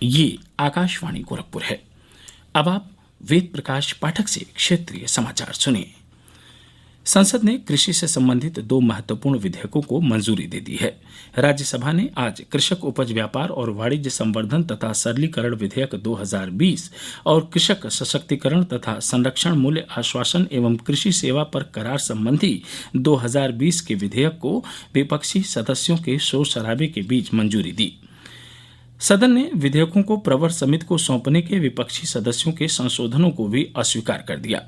ये आकाशवाणी गोरखपुर है। अब आप वेद प्रकाश पाठक से क्षेत्रीय समाचार सुनिए। संसद ने कृषि से संबंधित दो महत्वपूर्ण विधेयकों को मंजूरी दे दी है। राज्यसभा ने आज कृषक उपज व्यापार और वाणिज्य संवर्धन तथा सरलीकरण विधेयक 2020 और कृषक सशक्तिकरण तथा संरक्षण मूल्य आश्वासन एवं कृषि सेवा पर करार संबंधी 2020 के विधेयक को विपक्षी सदस्यों के शोर शराबे के बीच मंजूरी दी। सदन ने विधेयकों को प्रवर समिति को सौंपने के विपक्षी सदस्यों के संशोधनों को भी अस्वीकार कर दिया।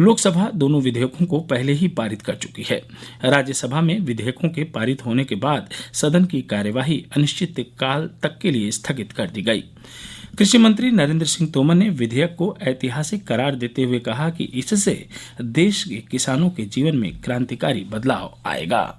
लोकसभा दोनों विधेयकों को पहले ही पारित कर चुकी है। राज्यसभा में विधेयकों के पारित होने के बाद सदन की कार्यवाही अनिश्चित काल तक के लिए स्थगित कर दी गई। कृषि मंत्री नरेंद्र सिंह तोमर ने विधेयक को ऐतिहासिक करार देते हुए कहा कि इससे देश के किसानों के जीवन में क्रांतिकारी बदलाव आएगा।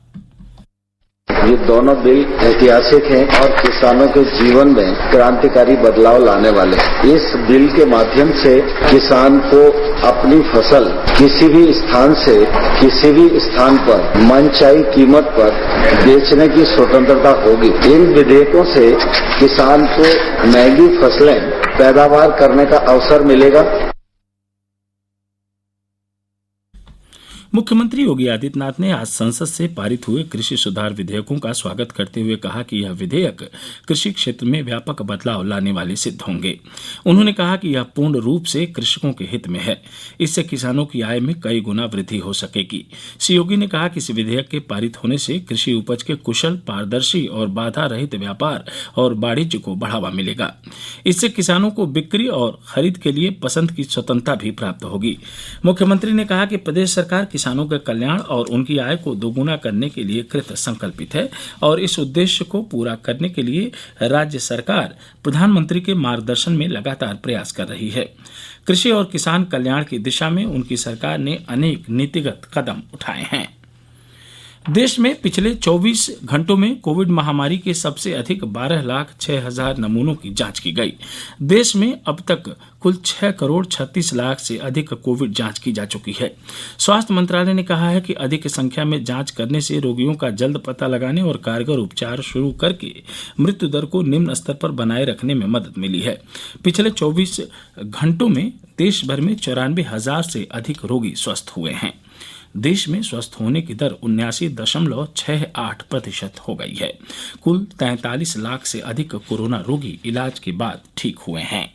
ये दोनों बिल ऐतिहासिक हैं और किसानों के जीवन में क्रांतिकारी बदलाव लाने वाले हैं। इस बिल के माध्यम से किसान को अपनी फसल किसी भी स्थान से किसी भी स्थान पर मनचाही कीमत पर बेचने की स्वतंत्रता होगी। इन विधेयकों से किसान को महंगी फसलें पैदावार करने का अवसर मिलेगा। मुख्यमंत्री योगी आदित्यनाथ ने आज संसद से पारित हुए कृषि सुधार विधेयकों का स्वागत करते हुए कहा कि यह विधेयक कृषि क्षेत्र में व्यापक बदलाव लाने वाले सिद्ध होंगे। उन्होंने कहा कि यह पूर्ण रूप से कृषकों के हित में है। इससे किसानों की आय में कई गुना वृद्धि हो सकेगी। श्री योगी ने कहा कि इस विधेयक के पारित होने से कृषि उपज के कुशल, पारदर्शी और बाधा रहित व्यापार और वाणिज्य को बढ़ावा मिलेगा। इससे किसानों को बिक्री और खरीद के लिए पसंद की स्वतंत्रता भी प्राप्त होगी। मुख्यमंत्री ने कहा कि प्रदेश सरकार किसानों के कल्याण और उनकी आय को दोगुना करने के लिए कृत संकल्पित है और इस उद्देश्य को पूरा करने के लिए राज्य सरकार प्रधानमंत्री के मार्गदर्शन में लगातार प्रयास कर रही है। कृषि और किसान कल्याण की दिशा में उनकी सरकार ने अनेक नीतिगत कदम उठाए हैं। देश में पिछले 24 घंटों में कोविड महामारी के सबसे अधिक 12,06,000 नमूनों की जांच की गई। देश में अब तक कुल 6,36,00,000 से अधिक कोविड जांच की जा चुकी है। स्वास्थ्य मंत्रालय ने कहा है कि अधिक संख्या में जांच करने से रोगियों का जल्द पता लगाने और कारगर उपचार शुरू करके मृत्यु दर को निम्न स्तर पर बनाए रखने में मदद मिली है। पिछले 24 घंटों में देश भर में 94,000 से अधिक रोगी स्वस्थ हुए हैं। देश में स्वस्थ होने की दर 79.68% हो गई है। कुल 43 लाख से अधिक कोरोना रोगी इलाज के बाद ठीक हुए हैं।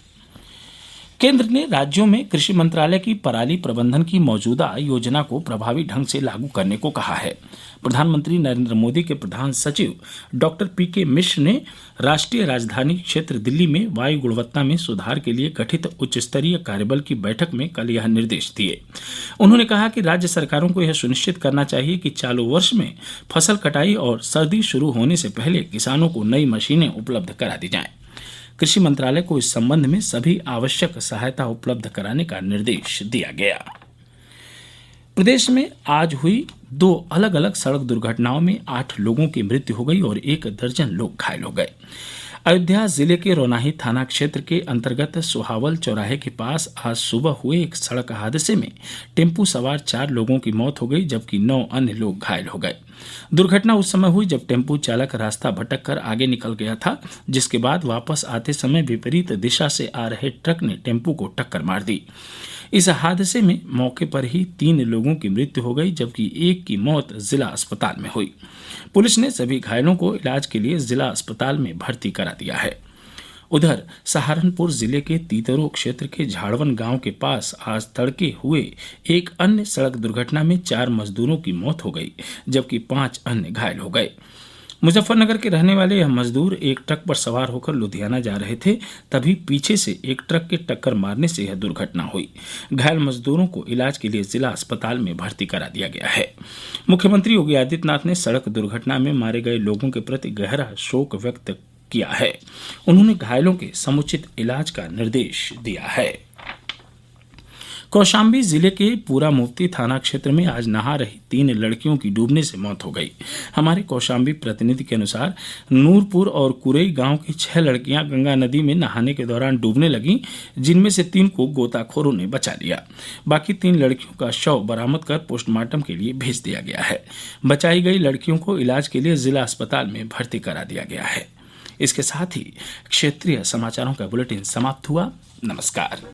केंद्र ने राज्यों में कृषि मंत्रालय की पराली प्रबंधन की मौजूदा योजना को प्रभावी ढंग से लागू करने को कहा है। प्रधानमंत्री नरेंद्र मोदी के प्रधान सचिव डॉक्टर पीके मिश्र ने राष्ट्रीय राजधानी क्षेत्र दिल्ली में वायु गुणवत्ता में सुधार के लिए गठित उच्च स्तरीय कार्यबल की बैठक में कल यह निर्देश दिए। उन्होंने कहा कि राज्य सरकारों को यह सुनिश्चित करना चाहिए कि चालू वर्ष में फसल कटाई और सर्दी शुरू होने से पहले किसानों को नई मशीनें उपलब्ध करा दी जाएं। कृषि मंत्रालय को इस संबंध में सभी आवश्यक सहायता उपलब्ध कराने का निर्देश दिया गया। प्रदेश में आज हुई दो अलग अलग सड़क दुर्घटनाओं में 8 लोगों की मृत्यु हो गई और 1 दर्जन लोग घायल हो गए। अयोध्या जिले के रोनाही थाना क्षेत्र के अंतर्गत सुहावल चौराहे के पास आज सुबह हुए एक सड़क हादसे में टेम्पू सवार 4 लोगों की मौत हो गई, जबकि 9 अन्य लोग घायल हो गए। दुर्घटना उस समय हुई जब टेम्पू चालक रास्ता भटक कर आगे निकल गया था, जिसके बाद वापस आते समय विपरीत दिशा से आ रहे ट्रक ने टेम्पू को टक्कर मार दी। इस हादसे में मौके पर ही 3 लोगों की मृत्यु हो गई, जबकि 1 की मौत जिला अस्पताल में हुई। पुलिस ने सभी घायलों को इलाज के लिए जिला अस्पताल में भर्ती करा दिया है। उधर सहारनपुर जिले के तीतरो क्षेत्र के झाड़वन गांव के पास आज तड़के हुए एक अन्य सड़क दुर्घटना में 4 मजदूरों की मौत हो गई, जबकि 5 अन्य घायल हो गए। मुजफ्फरनगर के रहने वाले यह मजदूर एक ट्रक पर सवार होकर लुधियाना जा रहे थे, तभी पीछे से एक ट्रक के टक्कर मारने से यह दुर्घटना हुई। घायल मजदूरों को इलाज के लिए जिला अस्पताल में भर्ती करा दिया गया है। मुख्यमंत्री योगी आदित्यनाथ ने सड़क दुर्घटना में मारे गए लोगों के प्रति गहरा शोक व्यक्त किया है। उन्होंने घायलों के समुचित इलाज का निर्देश दिया है। कौशाम्बी जिले के पूरा मुफ्ती थाना क्षेत्र में आज नहा रही 3 लड़कियों की डूबने से मौत हो गई। हमारे कौशाम्बी प्रतिनिधि के अनुसार नूरपुर और कुरई गांव की 6 लड़कियां गंगा नदी में नहाने के दौरान डूबने लगीं, जिनमें से 3 को गोताखोरों ने बचा लिया। बाकी 3 लड़कियों का शव बरामद कर पोस्टमार्टम के लिए भेज दिया गया है। बचाई गई लड़कियों को इलाज के लिए जिला अस्पताल में भर्ती करा दिया गया है। इसके साथ ही क्षेत्रीय समाचारों का बुलेटिन समाप्त हुआ। नमस्कार।